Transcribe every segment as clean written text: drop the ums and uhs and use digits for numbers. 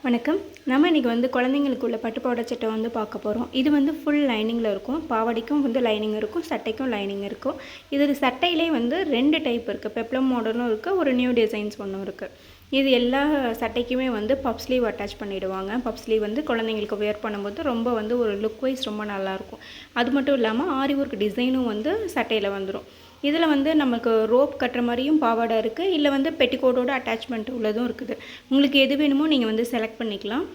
வணக்கம். நம்ம இன்றைக்கி வந்து குழந்தைங்களுக்குள்ள பட்டு பாவாடை சட்டை வந்து பார்க்க போகிறோம். இது வந்து ஃபுல் லைனிங்கில் இருக்கும். பாவாடைக்கும் வந்து லைனிங் இருக்கும், சட்டைக்கும் லைனிங் இருக்கும். இது சட்டையிலே வந்து 2 டைப் இருக்குது. பெப்ளம் மாடலும் இருக்குது, ஒரு நியூ டிசைன்ஸ் ஒன்றும் இருக்குது. இது எல்லா சட்டைக்குமே வந்து பப் ஸ்லீவ் அட்டாச் பண்ணிவிடுவாங்க. பப் ஸ்லீவ் வந்து குழந்தைங்களுக்கு வேர் பண்ணும்போது ரொம்ப வந்து ஒரு லுக் வைஸ் ரொம்ப நல்லாயிருக்கும். அது மட்டும் இல்லாமல் ஆரி ஒர்க் டிசைனும் வந்து சட்டையில் வந்துடும். இதில் வந்து நமக்கு ரோப் கட்டுற மாதிரியும் பாவாடை இருக்குது, இல்லை வந்து பெட்டிக்கோட்டோட அட்டாச்மெண்ட் உள்ளதும் இருக்குது. உங்களுக்கு எது வேணுமோ நீங்கள் வந்து செலக்ட் பண்ணிக்கலாம்.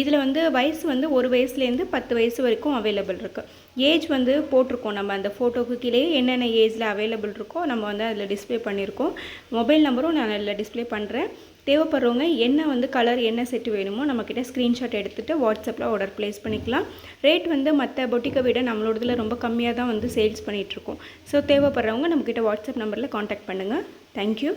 இதில் வந்து வயசு வந்து 1 வயசுலேருந்து 10 வயசு வரைக்கும் அவைலபிள் இருக்குது. ஏஜ் வந்து போட்டிருக்கோம், நம்ம அந்த ஃபோட்டோக்கு கீழே என்னென்ன ஏஜில் அவைலபிள் இருக்கோ நம்ம வந்து அதில் டிஸ்பிளே பண்ணியிருக்கோம். மொபைல் நம்பரும் நான் அதில் டிஸ்பிளே பண்ணுறேன். தேவைப்படுறவங்க என்ன வந்து கலர் என்ன செட்டு வேணுமோ நம்மக்கிட்ட ஸ்க்ரீன்ஷாட் எடுத்துகிட்டு வாட்ஸ்அப்பில் ஆர்டர் ப்ளேஸ் பண்ணிக்கலாம். ரேட் வந்து மற்ற பொட்டிக்கை விட நம்மளோடதில் ரொம்ப கம்மியாக தான் வந்து சேல்ஸ் பண்ணிகிட்ருக்கோம். ஸோ தேவைப்படுறவங்க நம்மக்கிட்ட வாட்ஸ்அப் நம்பரில் காண்டாக்ட் பண்ணுங்கள். தேங்க்யூ.